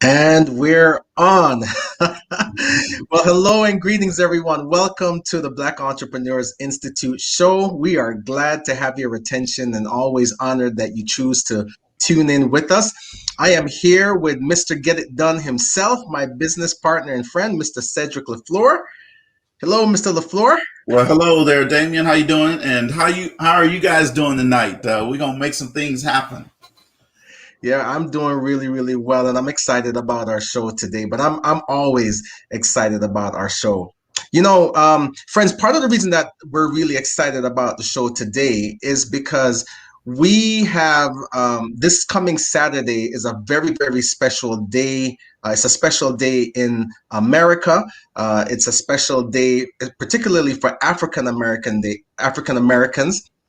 And we're on. Well, hello and greetings, everyone. Welcome to the Black Entrepreneurs Institute show. We are glad to have your attention and always honored that you choose to tune in with us. I am here with Mr. Get It Done himself, my business partner and friend, Mr. Cedric LaFleur. Hello, Mr. LaFleur. Well, hello there, Damien. How you doing? And how are you guys doing tonight? We're gonna make some things happen. Yeah, I'm doing really, really well, and I'm excited about our show today. But I'm always excited about our show. Friends, part of the reason that we're really excited about the show today is because we have this coming Saturday is a very, very special day. It's a special day in America. It's a special day, particularly for African Americans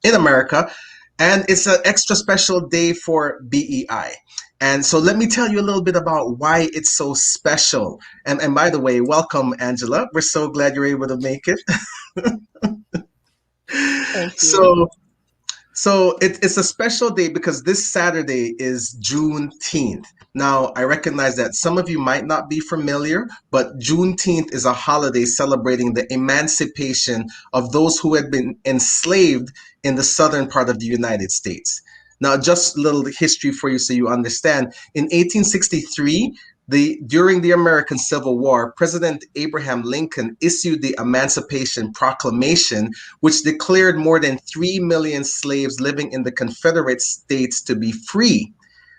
in America. And it's an extra special day for BEI. And so let me tell you a little bit about why it's so special. And by the way, welcome, Angela. We're so glad you're able to make it. Thank you. So it's a special day because this Saturday is Juneteenth. Now, I recognize that some of you might not be familiar, but Juneteenth is a holiday celebrating the emancipation of those who had been enslaved in the southern part of the United States. Now, just a little history for you so you understand. In 1863, during the American Civil War, President Abraham Lincoln issued the Emancipation Proclamation, which declared more than 3 million slaves living in the Confederate States to be free.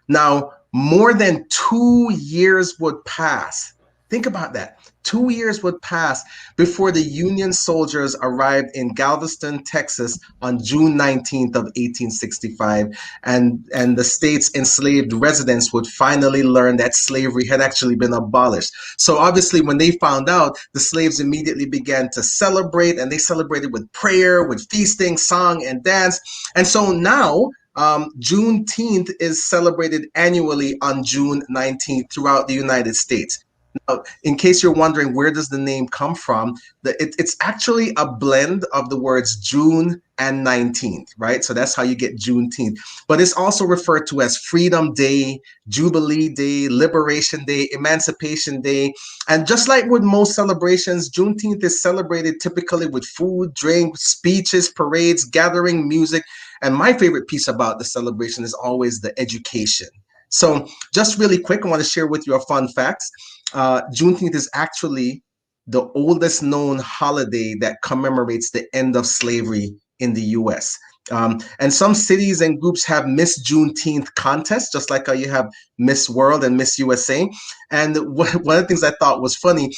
Now, more than 2 years would pass. Think about that. 2 years would pass before the Union soldiers arrived in Galveston, Texas on June 19th of 1865. And the state's enslaved residents would finally learn that slavery had actually been abolished. So obviously when they found out, the slaves immediately began to celebrate, and they celebrated with prayer, with feasting, song, and dance. And so now Juneteenth is celebrated annually on June 19th throughout the United States. Now, in case you're wondering where does the name come from, it's actually a blend of the words June and 19th, right? So that's how you get Juneteenth. But it's also referred to as Freedom Day, Jubilee Day, Liberation Day, Emancipation Day. And just like with most celebrations, Juneteenth is celebrated typically with food, drink, speeches, parades, gathering, music. And my favorite piece about the celebration is always the education. So just really quick, I want to share with you a fun facts. Juneteenth is actually the oldest known holiday that commemorates the end of slavery in the US. And some cities and groups have Miss Juneteenth contests, just like how you have Miss World and Miss USA. And one of the things I thought was funny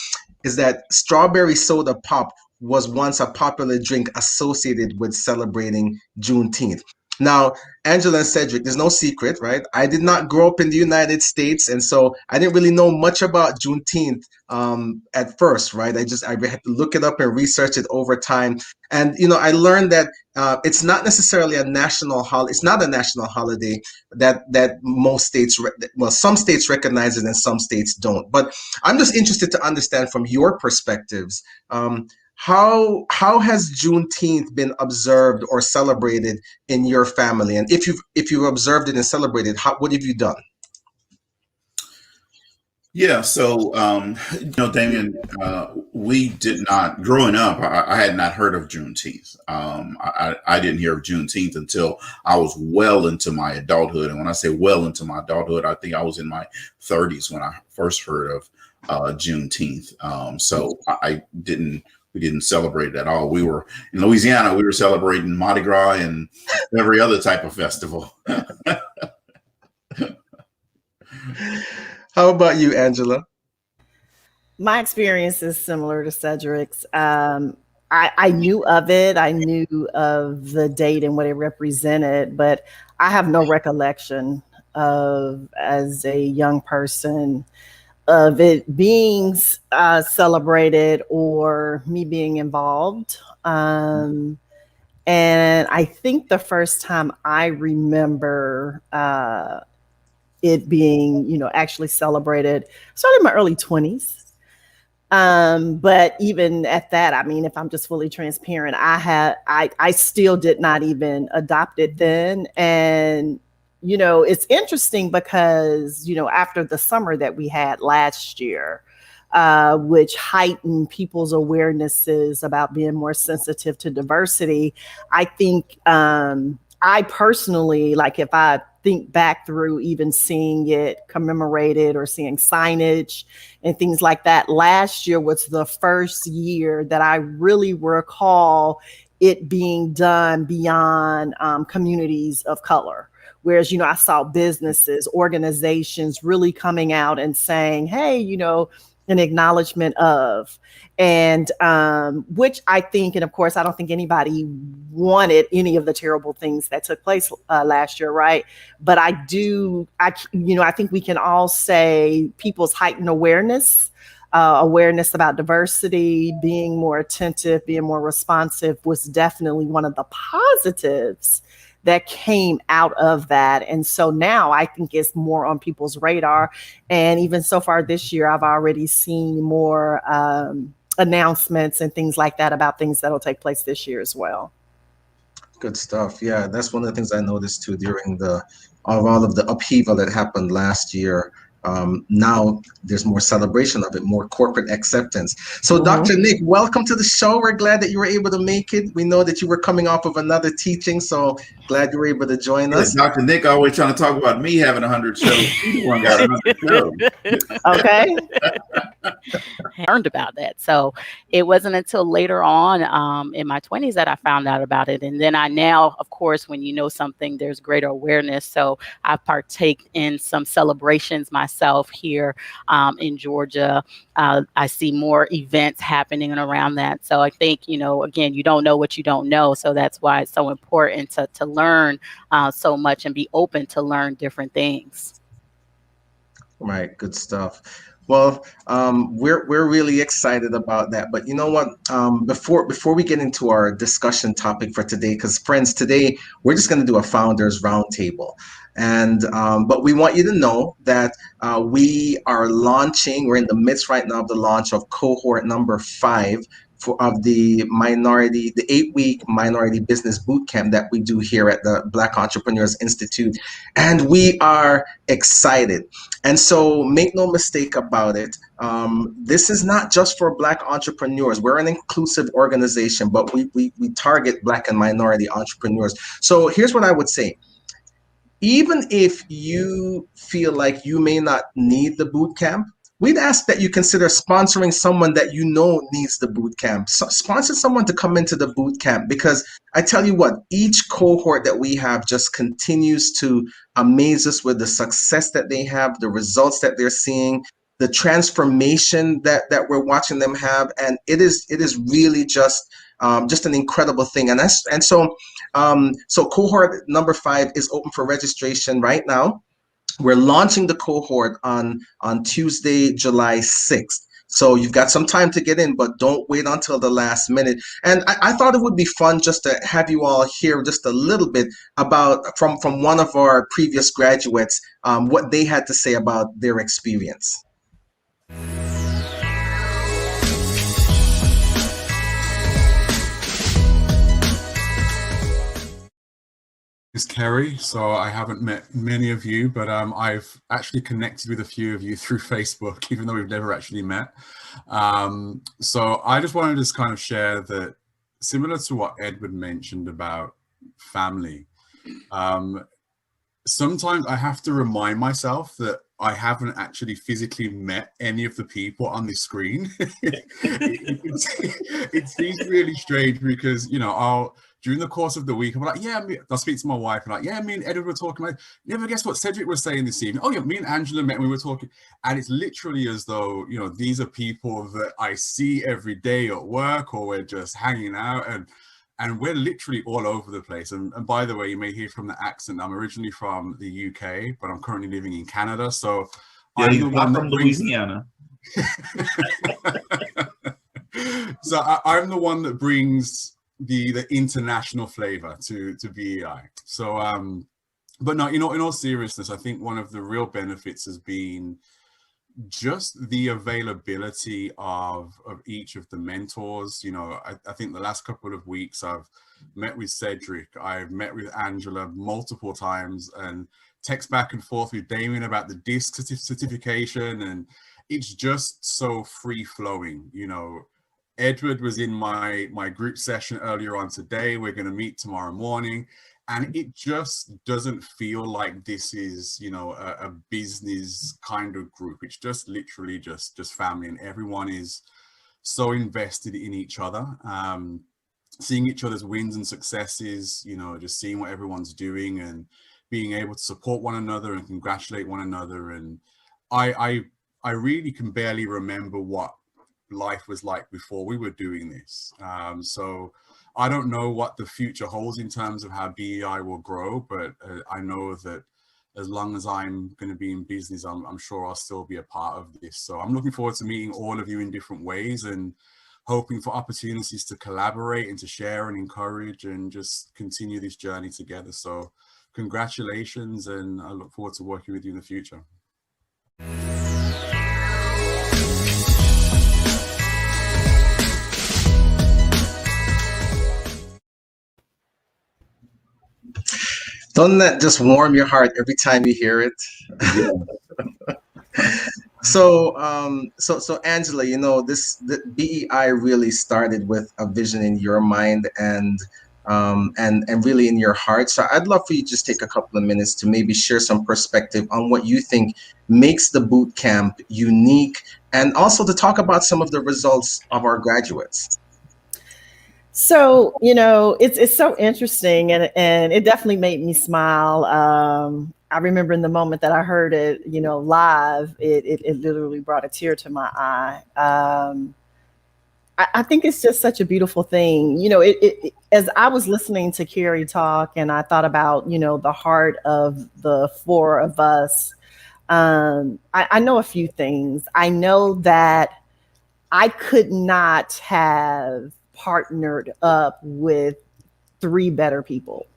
is that strawberry soda pop was once a popular drink associated with celebrating Juneteenth. Now, Angela and Cedric, there's no secret, right? I did not grow up in the United States, and so I didn't really know much about Juneteenth at first, right? I had to look it up and research it over time. And, I learned that it's not necessarily a national holiday. It's not a national holiday that most states, some states recognize it and some states don't. But I'm just interested to understand from your perspectives, how has Juneteenth been observed or celebrated in your family? And if you've observed it and celebrated, what have you done? Yeah, so Damien, we did not growing up. I had not heard of Juneteenth. I didn't hear of Juneteenth until I was well into my adulthood. And when I say well into my adulthood, I think I was in my 30s when I first heard of Juneteenth. So we didn't celebrate it at all. We were in Louisiana. We were celebrating Mardi Gras and every other type of festival. How about you, Angela? My experience is similar to Cedric's. I knew of it. I knew of the date and what it represented, but I have no recollection of, as a young person, of it being celebrated or me being involved. And I think the first time I remember it being, actually celebrated, started in my early 20s. But even at that, I mean, if I'm just fully transparent, I still did not even adopt it then. And it's interesting because, after the summer that we had last year, which heightened people's awarenesses about being more sensitive to diversity, I think I personally, like if I think back through even seeing it commemorated or seeing signage and things like that, last year was the first year that I really recall it being done beyond communities of color. Whereas, I saw businesses, organizations really coming out and saying, hey, an acknowledgement of, and which I think, and of course, I don't think anybody wanted any of the terrible things that took place last year, right? But I think we can all say people's heightened awareness about diversity, being more attentive, being more responsive was definitely one of the positives that came out of that. And so now I think it's more on people's radar. And even so far this year, I've already seen more announcements and things like that about things that'll take place this year as well. Good stuff. Yeah, that's one of the things I noticed too during all of the upheaval that happened last year. Now there's more celebration of it, more corporate acceptance. So Dr. Nick, welcome to the show. We're glad that you were able to make it. We know that you were coming off of another teaching, so glad you were able to join us. Dr. Nick always trying to talk about me having 100 shows. He's the one got 100 shows. Okay. I learned about that. So it wasn't until later on in my 20s that I found out about it. And then I now, of course, when you know something, there's greater awareness. So I partake in some celebrations myself here in Georgia. I see more events happening around that. So I think, again, you don't know what you don't know. So that's why it's so important to learn so much and be open to learn different things. Right. Good stuff. Well, we're really excited about that. But you know what? Before we get into our discussion topic for today, because friends, today we're just going to do a founders roundtable. And but we want you to know that we are launching. We're in the midst right now of the launch of cohort number 5 of the 8-week minority business bootcamp that we do here at the Black Entrepreneurs Institute. And we are excited. And so make no mistake about it. This is not just for Black entrepreneurs. We're an inclusive organization, but we target Black and minority entrepreneurs. So here's what I would say. Even if you feel like you may not need the bootcamp, we'd ask that you consider sponsoring someone that you know needs the boot camp. Sponsor someone to come into the boot camp, because I tell you what, each cohort that we have just continues to amaze us with the success that they have, the results that they're seeing, the transformation that we're watching them have, and it is really just an incredible thing. So cohort number 5 is open for registration right now. We're launching the cohort on Tuesday, July 6th. So you've got some time to get in, but don't wait until the last minute. And I thought it would be fun just to have you all hear just a little bit about from one of our previous graduates, what they had to say about their experience. Is Kerry. So I haven't met many of you, but I've actually connected with a few of you through Facebook, even though we've never actually met. So I just wanted to just kind of share that, similar to what Edward mentioned about family, sometimes I have to remind myself that I haven't actually physically met any of the people on the screen. It seems really strange because, during the course of the week, I'm like, I'll speak to my wife and me and Edward were talking about, guess what Cedric was saying this evening? Oh yeah, me and Angela met and we were talking. And it's literally as though, these are people that I see every day at work, or we're just hanging out, and we're literally all over the place. And by the way, you may hear from the accent, I'm originally from the UK, but I'm currently living in Canada. So I'm from Louisiana. So I'm the one that brings the international flavor to BEI. So but no, in all seriousness, I think one of the real benefits has been just the availability of each of the mentors. I think the last couple of weeks I've met with Cedric, I've met with Angela multiple times, and text back and forth with Damien about the DISC certification, and it's just so free flowing. You know, Edward was in my group session earlier on today. We're going to meet tomorrow morning, and it just doesn't feel like this is, you know, a business kind of group. It's just literally just family, and everyone is so invested in each other. Seeing each other's wins and successes, you know, just seeing what everyone's doing and being able to support one another and congratulate one another. And I really can barely remember what life was like before we were doing this. So I don't know what the future holds in terms of how BEI will grow, but I know that as long as I'm going to be in business, I'm sure I'll still be a part of this. So I'm looking forward to meeting all of you in different ways and hoping for opportunities to collaborate and to share and encourage and just continue this journey together. So congratulations, and I look forward to working with you in the future. Doesn't that just warm your heart every time you hear it? Yeah. So Angela, you know, the BEI really started with a vision in your mind and really in your heart. So I'd love for you to just take a couple of minutes to maybe share some perspective on what you think makes the boot camp unique, and also to talk about some of the results of our graduates. So, you know, it's so interesting, and it definitely made me smile. I remember in the moment that I heard it, you know, live, it literally brought a tear to my eye. I think it's just such a beautiful thing. You know, as I was listening to Carrie talk, and I thought about, you know, the heart of the four of us, I know a few things. I know that I could not have partnered up with three better people,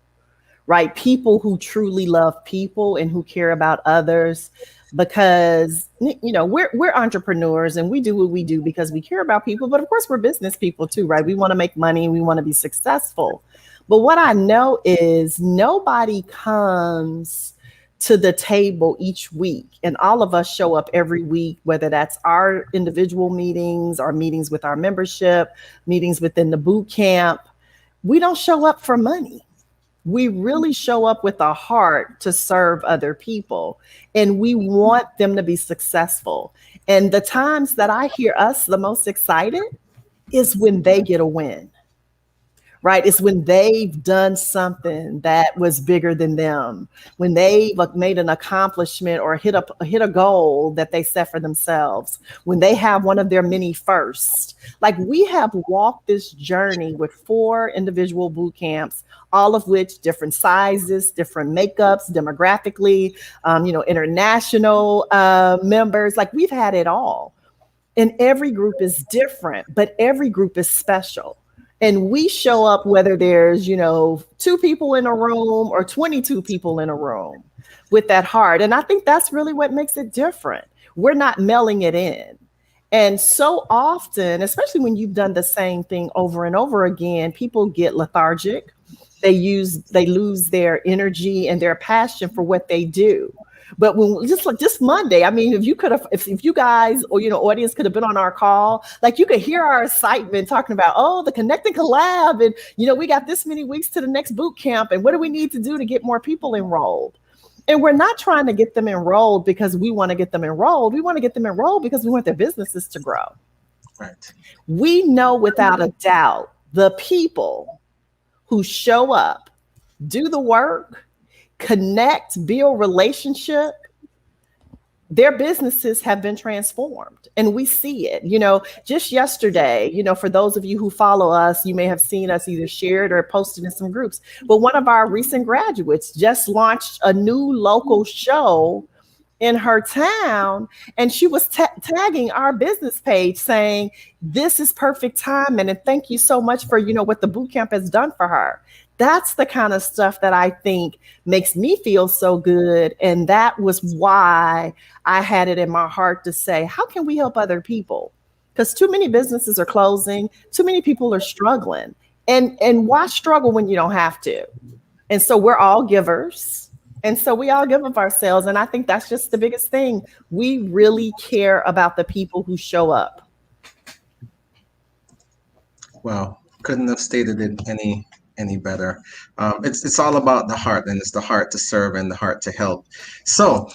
right? People who truly love people and who care about others, because, you know, we're entrepreneurs and we do what we do because we care about people. But of course, we're business people too, right? We want to make money. We want to be successful. But what I know is nobody comes to the table each week, and all of us show up every week, whether that's our individual meetings or meetings with our membership, meetings within the boot camp. We don't show up for money. We really show up with a heart to serve other people, and we want them to be successful. And the times that I hear us the most excited is when they get a win. Right? It's when they've done something that was bigger than them, when they've made an accomplishment or hit a goal that they set for themselves, when they have one of their many firsts. Like, we have walked this journey with 4 individual boot camps, all of which different sizes, different makeups, demographically, you know, international members. Like, we've had it all. And every group is different, but every group is special. And we show up whether there's, you know, 2 people in a room or 22 people in a room with that heart. And I think that's really what makes it different. We're not mailing it in. And so often, especially when you've done the same thing over and over again, people get lethargic. They lose their energy and their passion for what they do. But when just Monday, I mean, if you guys or, you know, audience could have been on our call, like, you could hear our excitement talking about, oh, the Connect and Collab, and, you know, we got this many weeks to the next boot camp, and what do we need to do to get more people enrolled? And we're not trying to get them enrolled because we want to get them enrolled. We want to get them enrolled because we want their businesses to grow. Right. We know without a doubt the people who show up, do the work, connect, build relationship, their businesses have been transformed, and we see it. You know, just yesterday, you know, for those of you who follow us, you may have seen us either shared or posted in some groups, but one of our recent graduates just launched a new local show in her town, and she was tagging our business page saying, this is perfect timing, and thank you so much for, you know, what the boot camp has done for her. That's the kind of stuff that I think makes me feel so good. And that was why I had it in my heart to say, how can we help other people? Because too many businesses are closing, too many people are struggling. And why struggle when you don't have to? And so we're all givers. And so we all give of ourselves. And I think that's just the biggest thing. We really care about the people who show up. Well, couldn't have stated it any better. It's all about the heart, and it's the heart to serve and the heart to help. So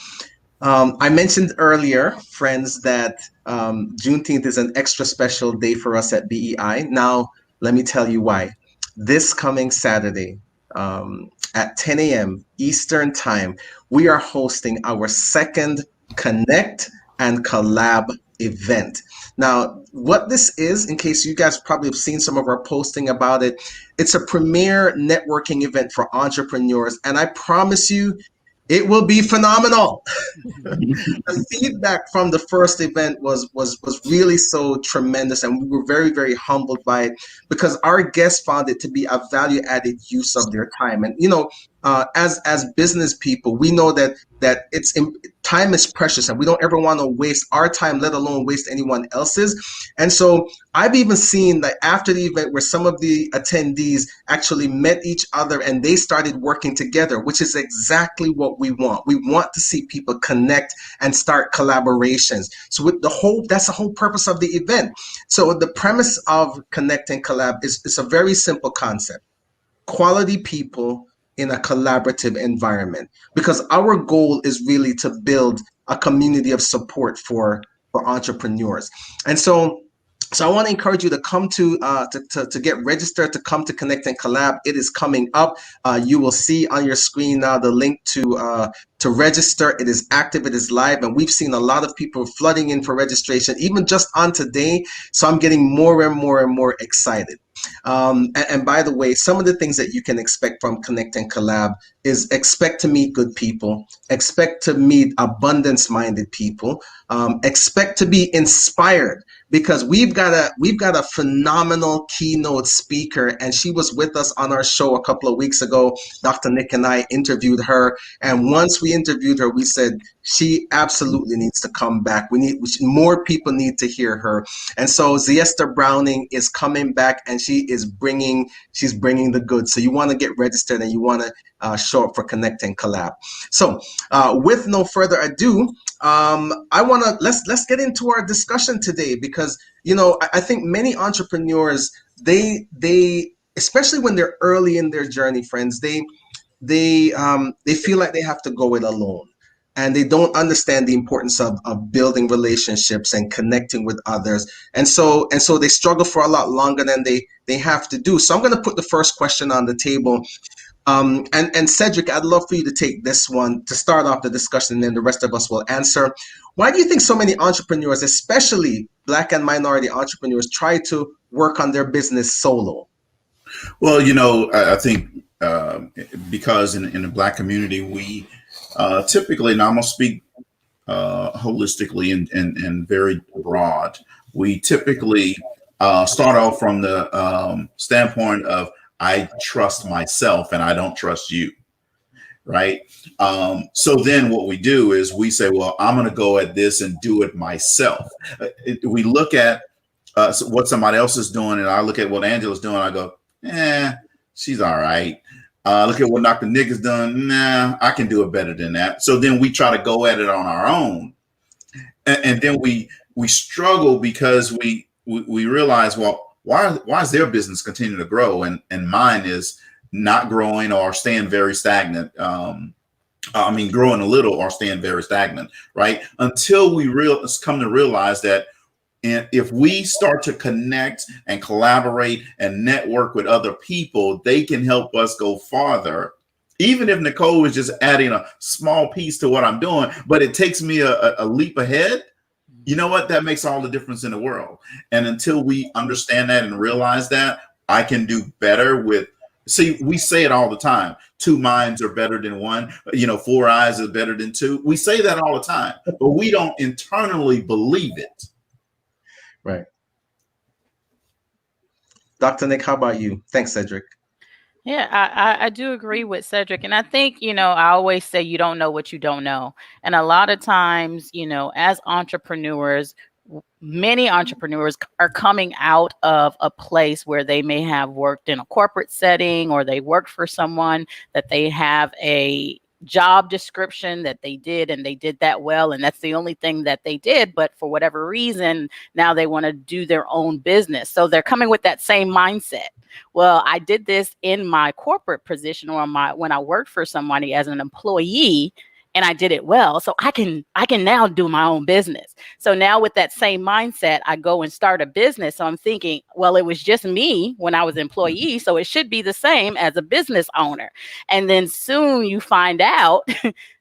I mentioned earlier, friends, that Juneteenth is an extra special day for us at BEI. Now, let me tell you why. This coming Saturday at 10 a.m. Eastern Time, we are hosting our second Connect and Collab event. Now, what this is, in case you guys probably have seen some of our posting about it, it's a premier networking event for entrepreneurs, and I promise you, it will be phenomenal. The feedback from the first event was really so tremendous, and we were very, very humbled by it because our guests found it to be a value-added use of their time. And as business people, we know that time is precious, and we don't ever want to waste our time, let alone waste anyone else's. And so I've even seen that after the event where some of the attendees actually met each other and they started working together, which is exactly what we want. We want to see people connect and start collaborations. So that's the whole purpose of the event. So the premise of Connect and Collab is a very simple concept: quality people in a collaborative environment, because our goal is really to build a community of support for entrepreneurs. And so I want to encourage you to come to get registered, to come to Connect and Collab. It is coming up. You will see on your screen now the link to register. It is active, it is live, and we've seen a lot of people flooding in for registration, even just on today. So I'm getting more and more and more excited. And by the way, some of the things that you can expect from Connect and Collab is expect to meet good people, expect to meet abundance-minded people, expect to be inspired, because we've got a phenomenal keynote speaker, and she was with us on our show a couple of weeks ago. Dr. Nick and I interviewed her, and once we interviewed her, we said she absolutely needs to come back. More people need to hear her. And so Ziesta Browning is coming back, and she's bringing the goods. So you want to get registered, and you want to show up for Connect and Collab. So with no further ado, let's get into our discussion today, because I think many entrepreneurs, they especially when they're early in their journey, friends, they feel like they have to go it alone, and they don't understand the importance of building relationships and connecting with others, and so they struggle for a lot longer than they have to do. So I'm going to put the first question on the table. And Cedric, I'd love for you to take this one to start off the discussion, and then the rest of us will answer. Why do you think so many entrepreneurs, especially Black and minority entrepreneurs, try to work on their business solo? Well, I think because in the Black community, we typically, and I'm going to speak holistically and very broad, we typically start off from the standpoint of, I trust myself and I don't trust you, right? So then what we do is we say, well, I'm going to go at this and do it myself. We look at what somebody else is doing, and I look at what Angela's doing. I go, she's all right. Look at what Dr. Nick has done. Nah, I can do it better than that. So then we try to go at it on our own. And then we struggle because we realize, well, why is their business continuing to grow and mine is not growing or staying very stagnant? Growing a little or staying very stagnant, right? Until we come to realize that if we start to connect and collaborate and network with other people, they can help us go farther. Even if Nicole is just adding a small piece to what I'm doing, but it takes me a leap ahead. You know what? That makes all the difference in the world. And until we understand that and realize that, I can do better with, see, we say it all the time. 2 minds are better than 1. 4 eyes are better than 2. We say that all the time, but we don't internally believe it. Right. Dr. Nick, how about you? Thanks, Cedric. Yeah, I do agree with Cedric. And I think, I always say you don't know what you don't know. And a lot of times, as entrepreneurs, many entrepreneurs are coming out of a place where they may have worked in a corporate setting, or they worked for someone that they have a job description that they did, and they did that well, and that's the only thing that they did. But for whatever reason, now they want to do their own business. So they're coming with that same mindset. Well, I did this in my corporate position, or when I worked for somebody as an employee, and I did it well. So I can now do my own business. So now with that same mindset, I go and start a business. So I'm thinking, well, it was just me when I was an employee, so it should be the same as a business owner. And then soon you find out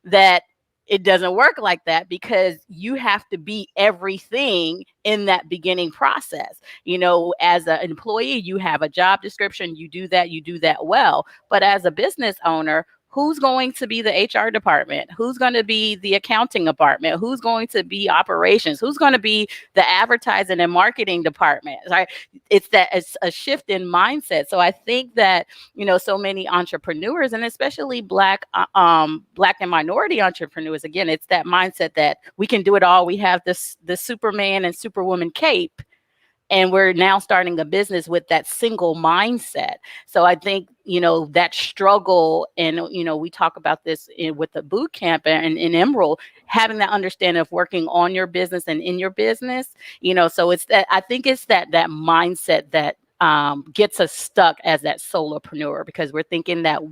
that it doesn't work like that, because you have to be everything in that beginning process. You know, as an employee, you have a job description, you do that well. But as a business owner, who's going to be the HR department? Who's going to be the accounting department? Who's going to be operations? Who's going to be the advertising and marketing department? Right? It's a shift in mindset. So I think that, you know, so many entrepreneurs, and especially Black and minority entrepreneurs, again, it's that mindset that we can do it all. We have the Superman and Superwoman cape, and we're now starting a business with that single mindset. So I think, you know, that struggle, and, you know, we talk about this with the boot camp and in Emerald, having that understanding of working on your business and in your business, you know, so it's that, I think it's that mindset that gets us stuck as that solopreneur, because we're thinking that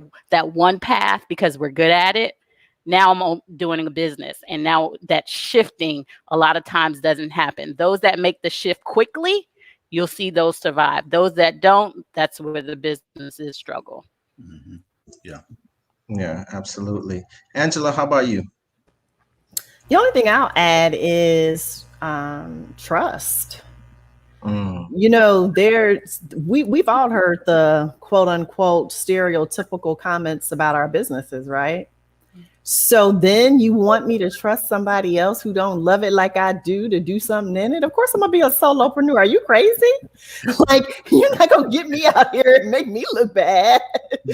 one path because we're good at it. Now I'm doing a business, and now that shifting a lot of times doesn't happen. Those that make the shift quickly, you'll see those survive. Those that don't, that's where the businesses struggle. Mm-hmm. Yeah. Yeah, absolutely. Angela, how about you? The only thing I'll add is trust. You know, we've all heard the quote unquote stereotypical comments about our businesses, right? So then you want me to trust somebody else who don't love it like I do to do something in it? Of course I'm gonna be a solopreneur. Are you crazy? Like, you're not gonna get me out here and make me look bad.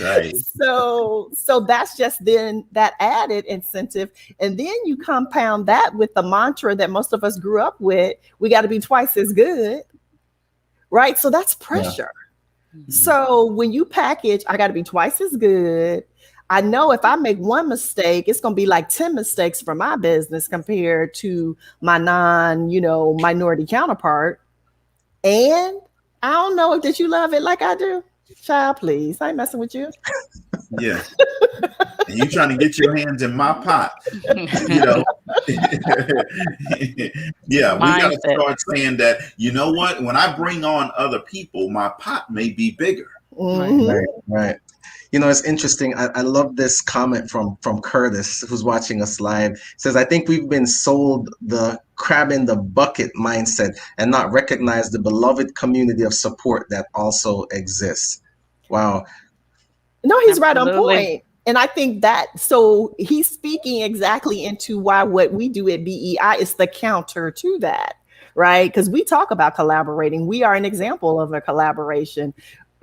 Right. So that's just then that added incentive. And then you compound that with the mantra that most of us grew up with: we got to be twice as good. Right? So that's pressure. Yeah. So when you package, I got to be twice as good. I know if I make one mistake, it's going to be like 10 mistakes for my business compared to my minority counterpart. And I don't know if you love it like I do. Child, please. I ain't messing with you. Yeah. And you trying to get your hands in my pot. You know. Yeah, we got to start saying that, you know what? When I bring on other people, my pot may be bigger. Mm-hmm. Right. You know, it's interesting. I love this comment from Curtis, who's watching us live. It says, I think we've been sold the crab in the bucket mindset and not recognize the beloved community of support that also exists. Wow. No, he's right on point. And I think that, so he's speaking exactly into why what we do at BEI is the counter to that, right? Because we talk about collaborating. We are an example of a collaboration.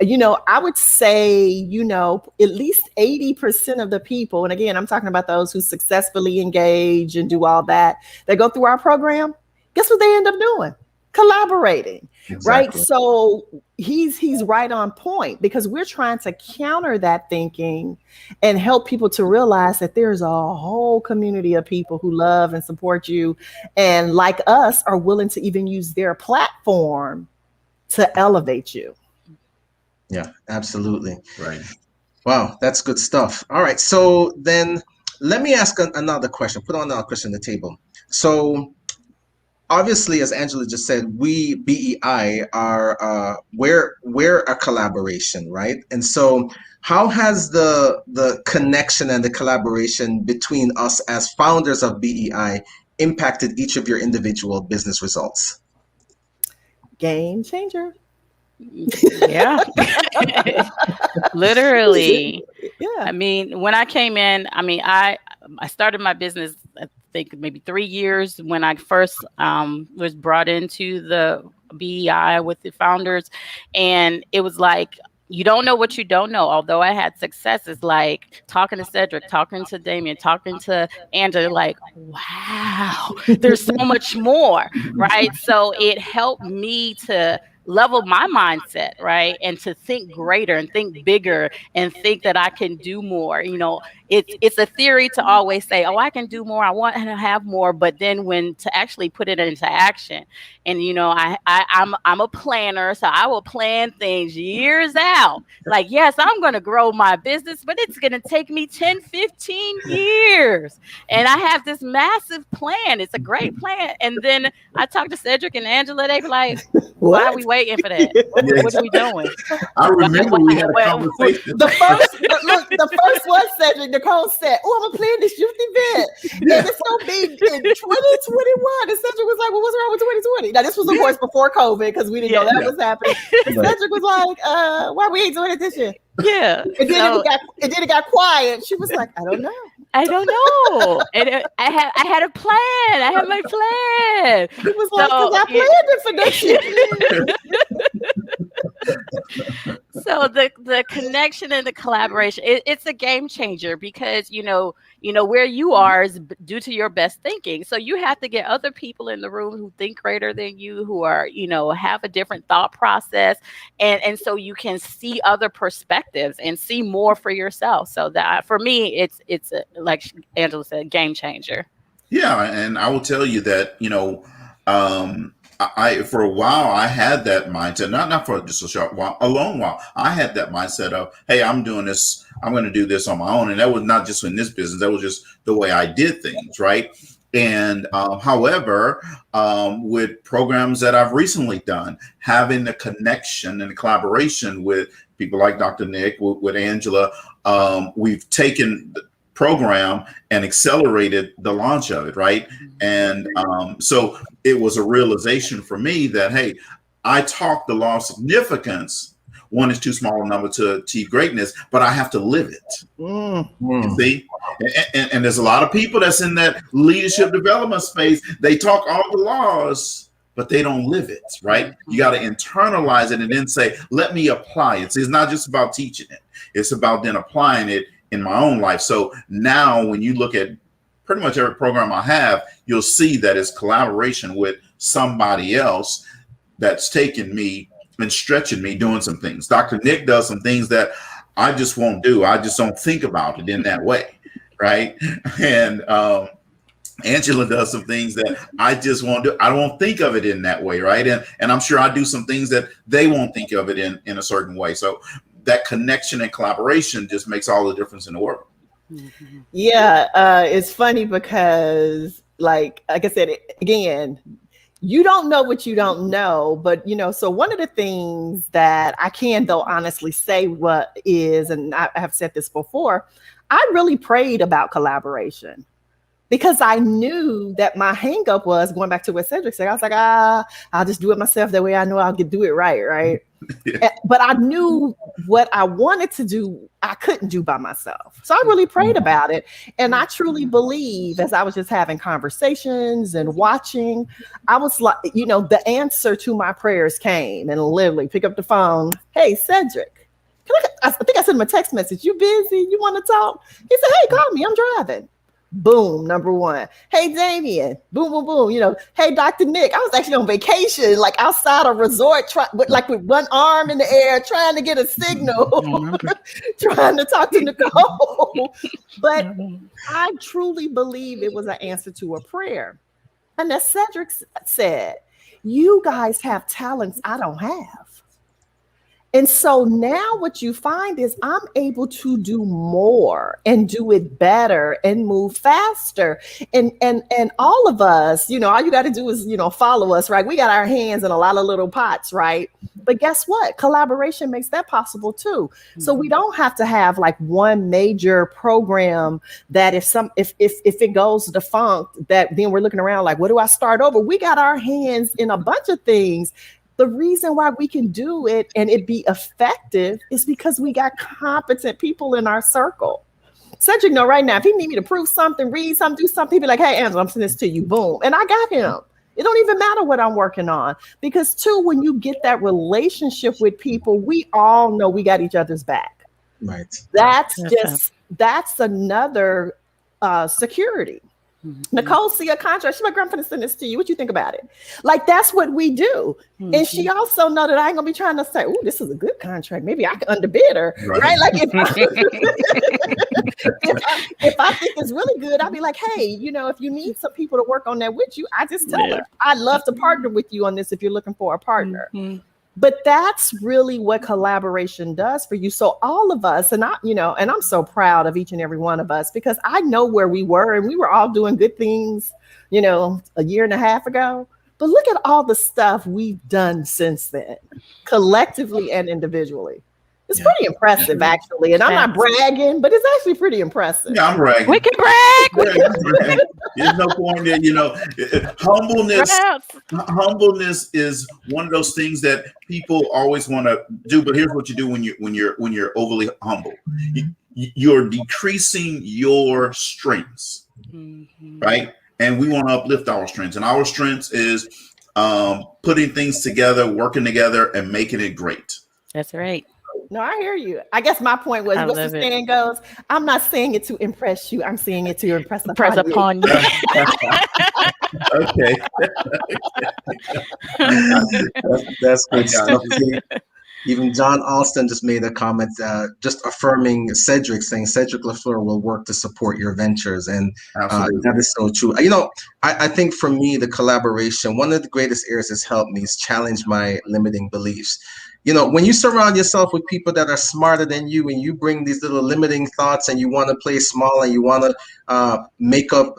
You know, I would say, at least 80% of the people, and again, I'm talking about those who successfully engage and do all that go through our program. Guess what they end up doing? Collaborating. Exactly. Right? So he's right on point, because we're trying to counter that thinking and help people to realize that there's a whole community of people who love and support you, and like us, are willing to even use their platform to elevate you. Yeah, absolutely. Right. Wow, that's good stuff. All right, so then let me ask another question. Put on another question on the table. So obviously, as Angela just said, we BEI are we're a collaboration, right? And so how has the connection and the collaboration between us as founders of BEI impacted each of your individual business results? Game changer. Yeah. Literally. Yeah. I mean, when I came in, I started my business, I think maybe 3 years when I first was brought into the BEI with the founders. And it was like, you don't know what you don't know. Although I had successes, like talking to Cedric, talking to Damien, talking to Angela, like, wow, there's so much more, right? So it helped me to level my mindset, right? And to think greater and think bigger and think that I can do more. It's a theory to always say, oh, I can do more, I want to have more, but then when to actually put it into action. And I'm a planner, so I will plan things years out. Like, yes, I'm going to grow my business, but it's going to take me 10, 15 years. And I have this massive plan. It's a great plan. And then I talk to Cedric and Angela, they be like, why are we waiting for that? What are we doing? I remember we had a conversation. The first was Cedric. Nicole said, oh, I'm going to plan this youth event. And it's going to be in 2021. And Cedric was like, well, what's wrong with 2020? Now, this was, of course, before COVID, because we didn't know that was happening. And Cedric was like, why we ain't doing it this year? Yeah. And then it got quiet. She was like, I don't know. And I had a plan. I had my plan. He was like, because I planned it for next year. So the connection and the collaboration, it's a game changer, because where you are is due to your best thinking. So you have to get other people in the room who think greater than you, who are have a different thought process, and so you can see other perspectives and see more for yourself. So that, for me, it's like Angela said, game changer. Yeah, and I will tell you that I for a while I had that mindset, not for just a short while, a long while. I had that mindset of, hey, I'm doing this, I'm going to do this on my own, and that was not just in this business. That was just the way I did things, right? And however, with programs that I've recently done, having the connection and the collaboration with people like Dr. Nick, with Angela, we've taken the program and accelerated the launch of it, right? And so it was a realization for me that, hey, I talk the law of significance. One is too small a number to achieve greatness, but I have to live it. You see? And there's a lot of people that's in that leadership development space. They talk all the laws, but they don't live it, right? You got to internalize it and then say, let me apply it. So it's not just about teaching it. It's about then applying it in my own life. So now when you look at pretty much every program I have, you'll see that it's collaboration with somebody else that's taking me and stretching me, doing some things. Dr. Nick does some things that I just won't do. I just don't think about it in that way, right? And Angela does some things that I just won't do. I won't think of it in that way, right? And I'm sure I do some things that they won't think of it in a certain way. So that connection and collaboration just makes all the difference in the world. Yeah, it's funny because, like I said, again, you don't know what you don't know, but so one of the things that I can, though, honestly say and I have said this before, I really prayed about collaboration, because I knew that my hang up was, going back to what Cedric said, I was like, I'll just do it myself. That way I know I'll do it right? Yeah. But I knew what I wanted to do, I couldn't do by myself. So I really prayed about it. And I truly believe, as I was just having conversations and watching, I was like, the answer to my prayers came, and literally pick up the phone. Hey, Cedric, I think I sent him a text message. You busy? You want to talk? He said, hey, call me. I'm driving. Boom, number one. Hey, Damien. Boom, boom, boom. Hey, Dr. Nick. I was actually on vacation, like outside a resort, with one arm in the air, trying to get a signal, trying to talk to Nicole. But I truly believe it was an answer to a prayer. And as Cedric said, you guys have talents I don't have. And so now what you find is I'm able to do more and do it better and move faster. And all of us, all you got to do is, follow us, right? We got our hands in a lot of little pots, right? But guess what? Collaboration makes that possible too. So we don't have to have like one major program that if it goes defunct, that then we're looking around like, what do I start over? We got our hands in a bunch of things. The reason why we can do it and it be effective is because we got competent people in our circle. Cedric know right now, if he need me to prove something, read something, do something, he'd be like, hey, Angela, I'm sending this to you. Boom. And I got him. It don't even matter what I'm working on, because too, when you get that relationship with people, we all know we got each other's back. Right. That's another security. Nicole see a contract. She's like, I'm going to send this to you. What you think about it? Like, that's what we do. And she also know that I ain't gonna be trying to say, oh, this is a good contract. Maybe I can underbid her. Right? Like, if I think it's really good, I'll be like, hey, you know, if you need some people to work on that with you, I just tell her, I'd love to partner with you on this if you're looking for a partner. But that's really what collaboration does for you. So all of us, and I'm so proud of each and every one of us, because I know where we were, and we were all doing good things, you know, a year and a half ago. But look at all the stuff we've done since then, collectively and individually. It's pretty impressive, actually. And I'm not bragging, but it's actually pretty impressive. Yeah, I'm bragging. We can brag. There's no point there, you know. Humbleness is one of those things that people always want to do. But here's what you do when you're overly humble. You're decreasing your strengths, right? And we want to uplift our strengths. And our strengths is putting things together, working together, and making it great. That's right. No, I hear you. I guess my point was, what's the saying goes, I'm not saying it to impress you. I'm saying it to impress upon you. Okay. That's good stuff. Even John Alston just made a comment, just affirming Cedric, saying Cedric LaFleur will work to support your ventures. And that is so true. You know, I think for me, the collaboration, one of the greatest areas that's helped me is challenge my limiting beliefs. You know, when you surround yourself with people that are smarter than you, and you bring these little limiting thoughts and you want to play small and you want to make up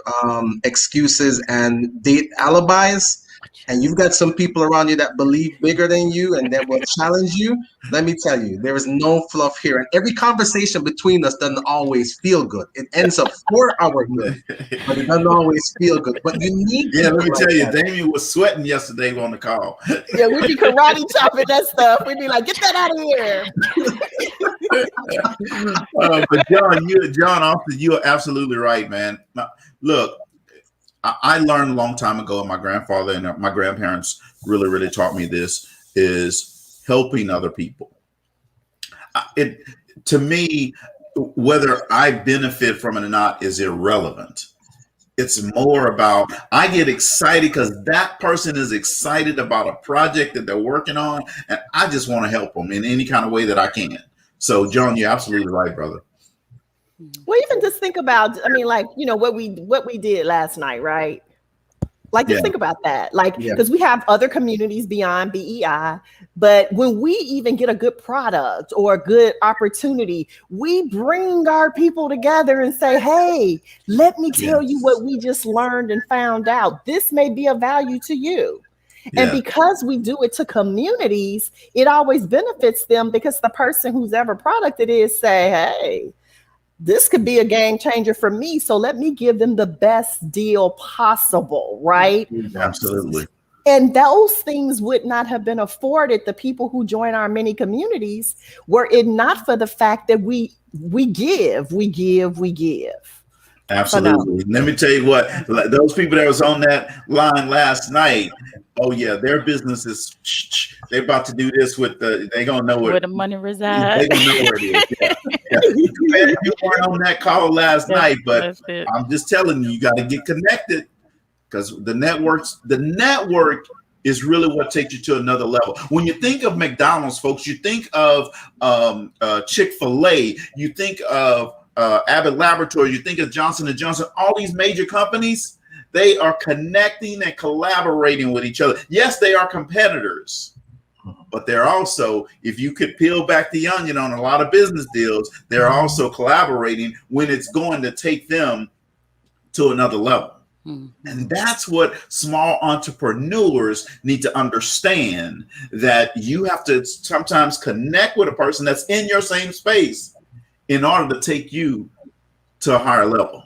excuses and date alibis, and you've got some people around you that believe bigger than you and that will challenge you, let me tell you, there is no fluff here. And every conversation between us doesn't always feel good. It ends up for our good, but it doesn't always feel good. But you need let me tell you, Damien was sweating yesterday on the call. Yeah, we'd be karate chopping that stuff. We'd be like, get that out of here. But John Austin, you're absolutely right, man. Look, I learned a long time ago, and my grandfather and my grandparents really taught me this, is helping other people. To me, whether I benefit from it or not is irrelevant. It's more about, I get excited because that person is excited about a project that they're working on, and I just want to help them in any kind of way that I can. So, John, you're absolutely right, brother. Well, even just think about, I mean, like, you know, what we did last night, right? Like, just think about that. Like, because we have other communities beyond BEI, but when we even get a good product or a good opportunity, we bring our people together and say, hey, let me tell you what we just learned and found out. This may be of value to you. And because we do it to communities, it always benefits them, because the person whose ever product it is say, hey, this could be a game changer for me. So let me give them the best deal possible, right? Absolutely. And those things would not have been afforded the people who join our many communities were it not for the fact that we give. Absolutely. Let me tell you what, those people that was on that line last night, oh yeah, their business is, they're about to do this with they gonna know where the money resides. They gonna know where it is. You weren't on that call last night, but I'm just telling you, you got to get connected, because the network is really what takes you to another level. When you think of McDonald's, folks, you think of Chick-fil-A, you think of Abbott Laboratories, you think of Johnson & Johnson, all these major companies, they are connecting and collaborating with each other. Yes, they are competitors, but they're also, if you could peel back the onion on a lot of business deals, they're also collaborating when it's going to take them to another level. And that's what small entrepreneurs need to understand, that you have to sometimes connect with a person that's in your same space in order to take you to a higher level.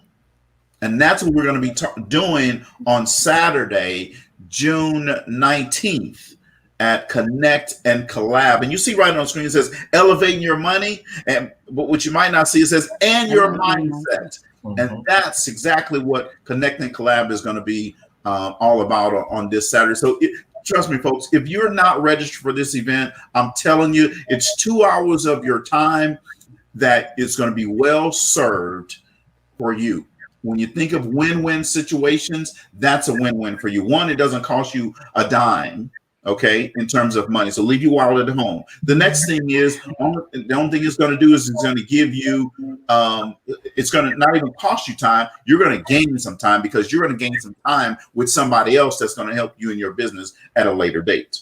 And that's what we're going to be doing on Saturday, June 19th at Connect and Collab. And you see right on the screen, it says elevating your money. But what you might not see, it says and your mindset. And that's exactly what Connect and Collab is going to be all about on this Saturday. So trust me, folks, if you're not registered for this event, I'm telling you, it's 2 hours of your time that is going to be well served for you. When you think of win-win situations, that's a win-win for you. One, it doesn't cost you a dime, okay, in terms of money. So leave your wallet at home. The next thing is, the only thing it's going to do is it's going to give you, it's going to not even cost you time. You're going to gain some time because you're going to gain some time with somebody else that's going to help you in your business at a later date.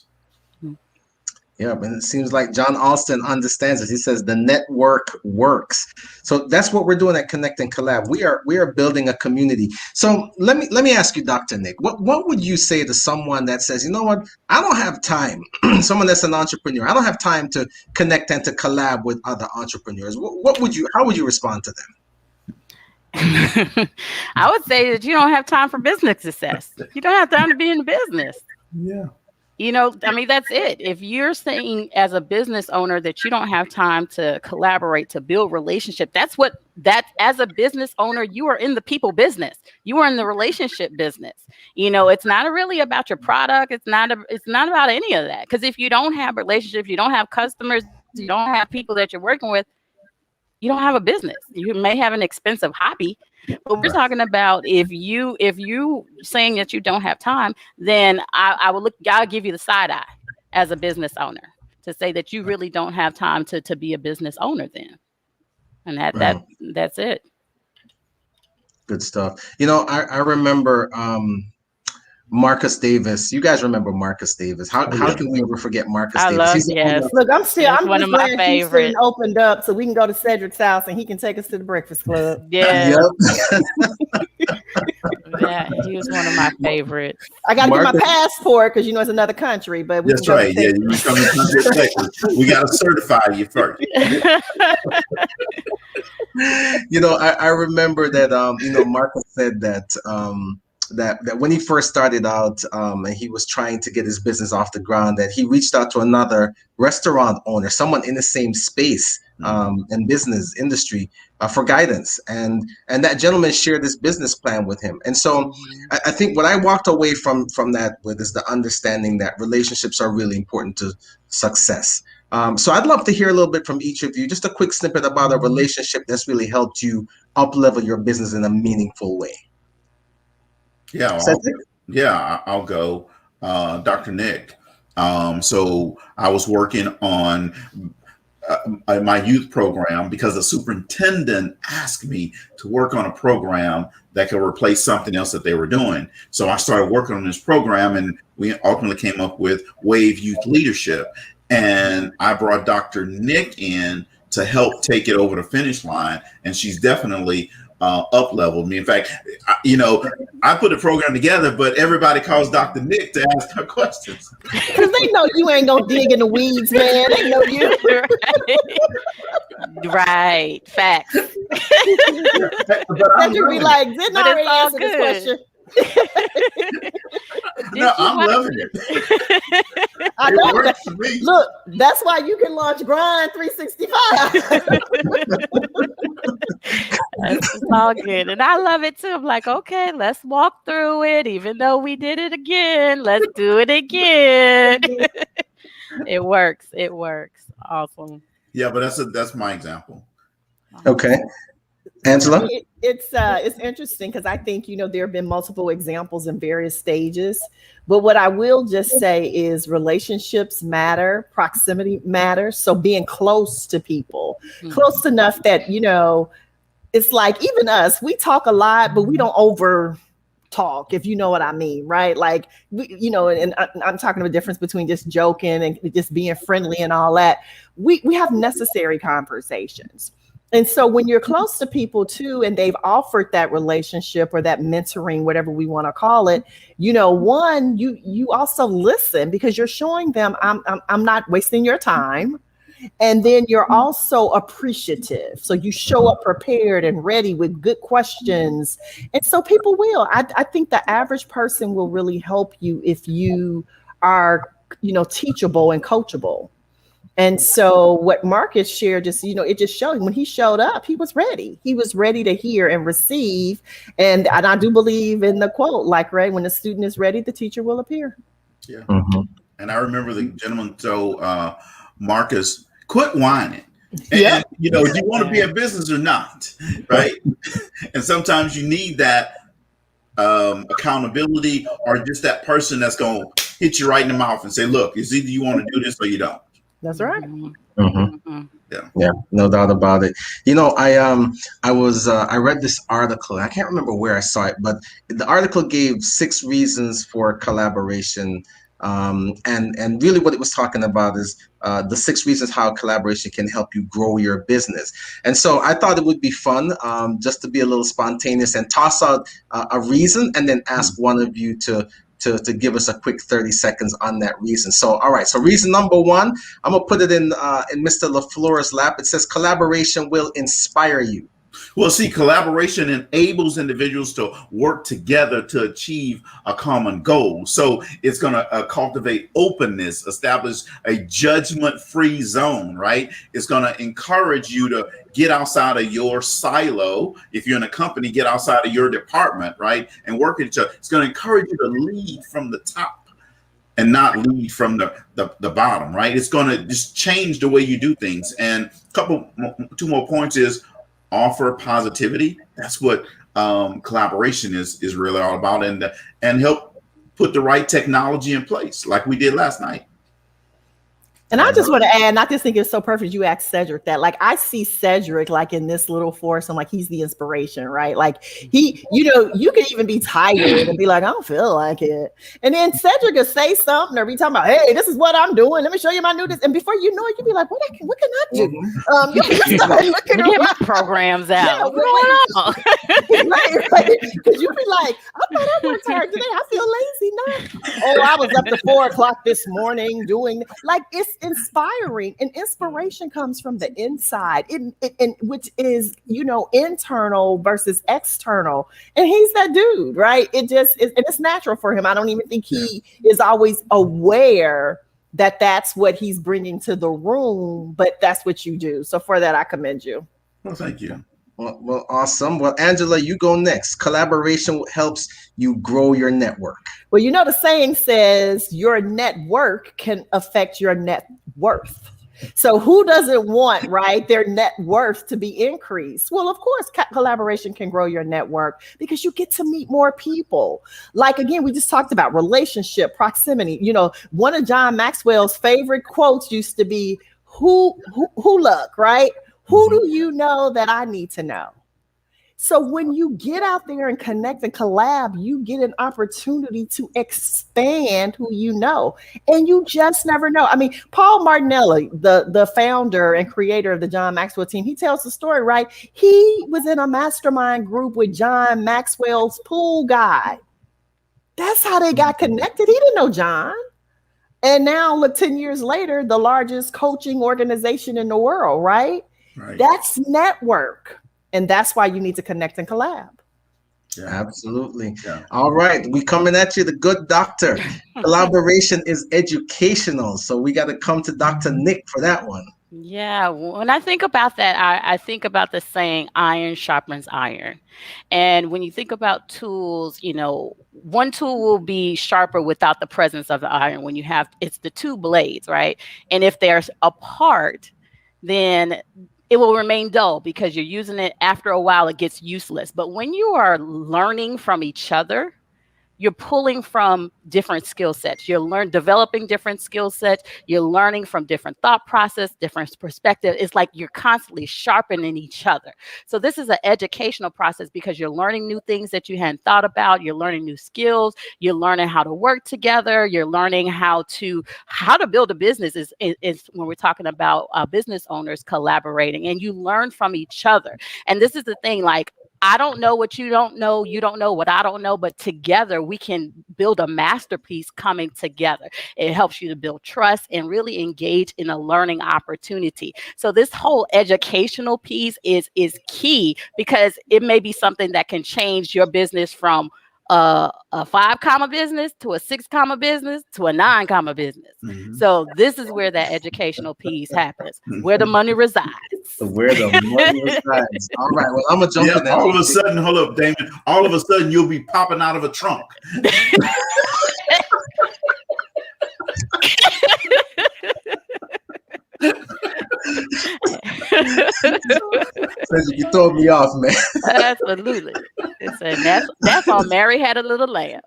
Yeah, but it seems like John Alston understands this. He says the network works. So that's what we're doing at Connect and Collab. We are building a community. So let me ask you, Dr. Nick, what would you say to someone that says, you know what, I don't have time, someone that's an entrepreneur, I don't have time to connect and to collab with other entrepreneurs. How would you respond to them? I would say that you don't have time for business success. You don't have time to be in the business. Yeah. You know, I mean, that's it. If you're saying as a business owner that you don't have time to collaborate, to build relationship, that as a business owner, you are in the people business. You are in the relationship business. You know, it's not really about your product. It's not about any of that. Because if you don't have relationships, you don't have customers, you don't have people that you're working with, you don't have a business. You may have an expensive hobby, but we're talking about if you saying that you don't have time, then I'll give you the side eye as a business owner to say that you really don't have time to be a business owner then. And that's it. Good stuff. You know, I remember Marcus Davis. You guys remember Marcus Davis? How can we ever forget Marcus Davis? Look, I'm one of my favorites. Houston opened up so we can go to Cedric's house and he can take us to the Breakfast Club. Yeah. Yeah, he was one of my favorites. I got to get my passport because it's another country. But that's right. Yeah, you come to Texas. We got to certify you first. I remember that Marcus said that that when he first started out and he was trying to get his business off the ground, that he reached out to another restaurant owner, someone in the same space and business industry for guidance. And that gentleman shared this business plan with him. And so I think what I walked away from that with is the understanding that relationships are really important to success. So I'd love to hear a little bit from each of you, just a quick snippet about a relationship that's really helped you up-level your business in a meaningful way. Yeah, I'll go. Dr. Nick. So I was working on my youth program because the superintendent asked me to work on a program that could replace something else that they were doing. So I started working on this program, and we ultimately came up with Wave Youth Leadership. And I brought Dr. Nick in to help take it over the finish line, and she's definitely up-leveled me. In fact, I put the program together, but everybody calls Dr. Nick to ask her questions. Because they know you ain't gonna dig in the weeds, man. They know you. Right. Facts. But you be like, didn't I already answer this question? No, I'm loving it. I know. It works for me. Look, that's why you can launch Grind 365. It's all good. And I love it too. I'm like, okay, let's walk through it. Even though we did it again, let's do it again. It works. It works. Awesome. Yeah, but that's my example. Okay. Angela? It's interesting because I think, there have been multiple examples in various stages. But what I will just say is relationships matter, proximity matters. So being close to people, close enough that, it's like even us, we talk a lot, but we don't over talk, if you know what I mean, right? Like, and I'm talking about the difference between just joking and just being friendly and all that. We have necessary conversations. And so when you're close to people too, and they've offered that relationship or that mentoring, whatever we want to call it, one, you also listen because you're showing them I'm not wasting your time. And then you're also appreciative. So you show up prepared and ready with good questions. And so people will. I think the average person will really help you if you are, teachable and coachable. And so what Marcus shared, just, it just showed when he showed up, he was ready. He was ready to hear and receive. And I do believe in the quote, like, right, when the student is ready, the teacher will appear. Yeah. And I remember the gentleman told Marcus, quit whining. And, do you want to be in business or not? Right. And sometimes you need that accountability, or just that person that's going to hit you right in the mouth and say, look, it's either you want to do this or you don't. That's right. Yeah, no doubt about it. I read this article. I can't remember where I saw it, but the article gave 6 reasons for collaboration. And really what it was talking about is the 6 reasons how collaboration can help you grow your business. And so I thought it would be fun just to be a little spontaneous and toss out a reason and then ask one of you to give us a quick 30 seconds on that reason. So, all right. So reason number 1, I'm gonna put it in Mr. LaFleur's lap. It says collaboration will inspire you. Well, see, collaboration enables individuals to work together to achieve a common goal. So it's going to cultivate openness, establish a judgment-free zone, right? It's going to encourage you to get outside of your silo. If you're in a company, get outside of your department, right? And work with each other. It's going to encourage you to lead from the top and not lead from the bottom, right? It's going to just change the way you do things. And two more points is offer positivity. That's what collaboration is really all about, and help put the right technology in place like we did last night. And I just want to add, and I just think it's so perfect you asked Cedric that. Like, I see Cedric like in this little force. I'm like, he's the inspiration, right? Like, he, you can even be tired and be like, I don't feel like it. And then Cedric will say something or be talking about, hey, this is what I'm doing. Let me show you my new this. And before you know it, you'll be like, what can I do? You start looking get my programs out. Yeah, what's going on? Right. Because you'll be like, I thought I worked hard today. I feel lazy now. Oh, I was up to 4 o'clock this morning doing, like, it's inspiring, and inspiration comes from the inside, which is, internal versus external. And he's that dude, right? It just is, and it's natural for him. I don't even think he is always aware that that's what he's bringing to the room, but that's what you do. So for that, I commend you. Well, thank you. Well, awesome. Well, Angela, you go next. Collaboration helps you grow your network. Well, the saying says your network can affect your net worth. So who doesn't want, right, their net worth to be increased? Well, of course, collaboration can grow your network because you get to meet more people. Like, again, we just talked about relationship, proximity. One of John Maxwell's favorite quotes used to be, who luck, right? Who do you know that I need to know? So when you get out there and connect and collab, you get an opportunity to expand who you know. And you just never know. I mean, Paul Martinelli, the founder and creator of the John Maxwell team, he tells the story, right? He was in a mastermind group with John Maxwell's pool guy. That's how they got connected. He didn't know John. And now, look, 10 years later, the largest coaching organization in the world, right? Right. That's network. And that's why you need to connect and collab. Yeah, absolutely. Yeah. All right. We coming at you, the good doctor. Collaboration is educational. So we got to come to Dr. Nick for that one. Yeah, when I think about that, I think about the saying, iron sharpens iron. And when you think about tools, one tool will be sharper without the presence of the iron. When it's the 2 blades, right? And if they're apart, then it will remain dull because you're using it. After a while, it gets useless. But when you are learning from each other, you're pulling from different skill sets. You're developing different skill sets. You're learning from different thought process, different perspective. It's like you're constantly sharpening each other. So this is an educational process because you're learning new things that you hadn't thought about. You're learning new skills. You're learning how to work together. You're learning how to build a business is when we're talking about business owners collaborating, and you learn from each other. And this is the thing, like, I don't know what you don't know. You don't know what I don't know, but together we can build a masterpiece coming together. It helps you to build trust and really engage in a learning opportunity. So this whole educational piece is key because it may be something that can change your business from a 5 comma business to a 6 comma business to a 9 comma business. Mhm. So this is where that educational piece happens, where the money resides. Where the money resides. All right. Well, I'm gonna jump in. All of a sudden, hold up, Damon. All of a sudden, you'll be popping out of a trunk. You throw me off, man. Absolutely. And that's on Mary Had a Little Lamb.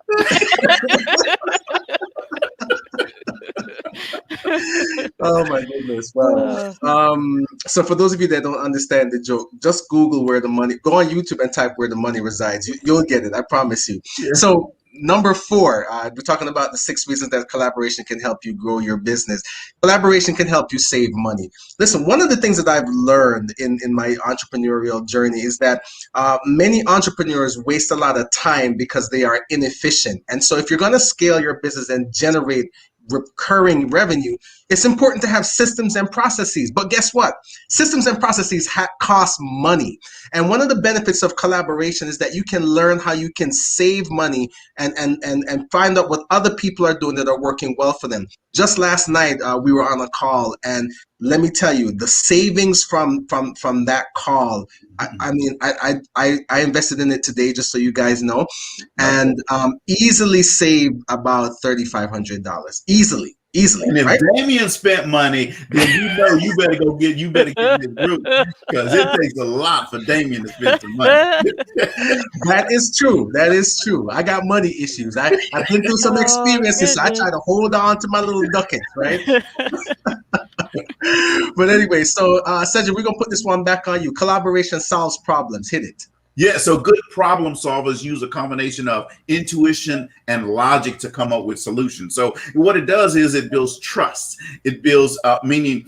Oh my goodness. Well, so for those of you that don't understand the joke, just Google where the money, go on YouTube and type where the money resides. You'll get it. I promise you. Yeah. So number 4, we're talking about the 6 reasons that collaboration can help you grow your business. Collaboration can help you save money. Listen, one of the things that I've learned in my entrepreneurial journey is that many entrepreneurs waste a lot of time because they are inefficient. And so if you're going to scale your business and generate recurring revenue, it's important to have systems and processes. But guess what? Systems and processes cost money. And one of the benefits of collaboration is that you can learn how you can save money and find out what other people are doing that are working well for them. Just last night, we were on a call, and let me tell you, the savings from that call, I mean, I invested in it today, just so you guys know, and easily saved about $3,500. Easily. And if right? Damien spent money, then you better get this group, because it takes a lot for Damien to spend some money. That is true. I got money issues. I've been through some experiences, so I try to hold on to my little ducats, right? But anyway, so Cedric, we're gonna put this one back on you. Collaboration solves problems. Hit it. Yeah, so good problem solvers use a combination of intuition and logic to come up with solutions. So what it does is it builds trust. It builds meaning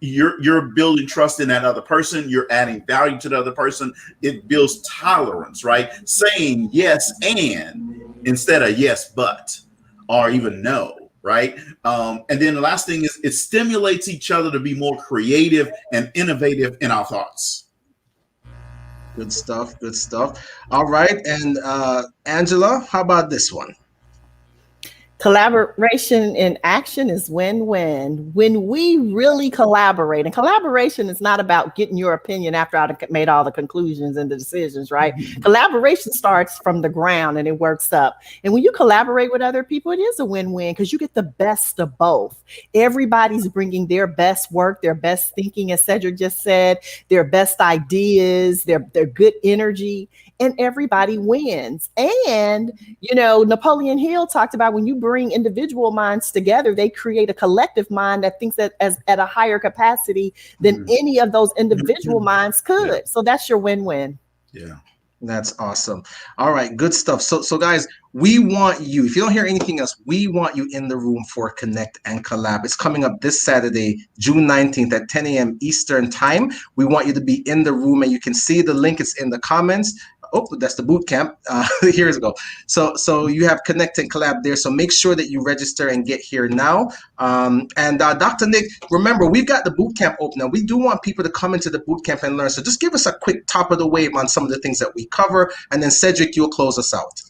you're building trust in that other person. You're adding value to the other person. It builds tolerance, right? Saying yes and instead of yes but, or even no, right? And then the last thing is it stimulates each other to be more creative and innovative in our thoughts. Good stuff. All right. And Angela, how about this one? Collaboration in action is win-win. When we really collaborate, and collaboration is not about getting your opinion after I've made all the conclusions and the decisions, right? Collaboration starts from the ground and it works up. And when you collaborate with other people, it is a win-win because you get the best of both. Everybody's bringing their best work, their best thinking, as Cedric just said, their best ideas, their good energy, and everybody wins. And, you know, Napoleon Hill talked about when you bring individual minds together, they create a collective mind that thinks that at a higher capacity than any of those individual minds could. Yeah. So that's your win-win. Yeah. That's awesome. All right, good stuff. So guys, we want you, if you don't hear anything else, we want you in the room for Connect and Collab. It's coming up this Saturday, June 19th at 10 a.m. Eastern time. We want you to be in the room, and you can see the link. It's in the comments. Oh, that's the boot camp. Here's a go. So you have Connect and Collab there. So make sure that you register and get here now. And Dr. Nick, remember, we've got the boot camp open now. We do want people to come into the boot camp and learn. So just give us a quick top of the wave on some of the things that we cover. And then Cedric, you'll close us out.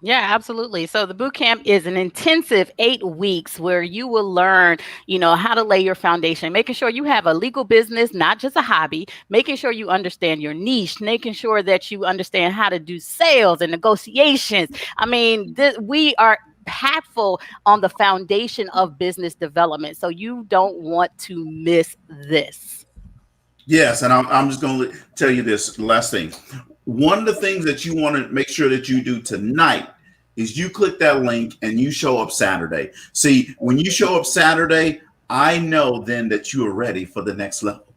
Yeah, absolutely. So the boot camp is an intensive 8 weeks where you will learn, how to lay your foundation, making sure you have a legal business, not just a hobby, making sure you understand your niche, making sure that you understand how to do sales and negotiations. I mean, we are impactful on the foundation of business development. So you don't want to miss this. Yes. And I'm just going to tell you this last thing. One of the things that you want to make sure that you do tonight is you click that link and you show up Saturday. See, when you show up Saturday, I know then that you are ready for the next level.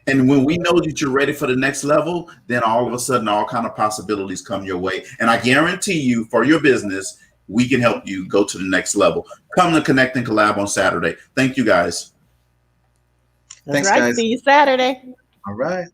And when we know that you're ready for the next level, then all of a sudden, all kind of possibilities come your way. And I guarantee you, for your business, we can help you go to the next level. Come to Connect and Collab on Saturday. Thank you, guys. Thanks, guys. See you Saturday. All right.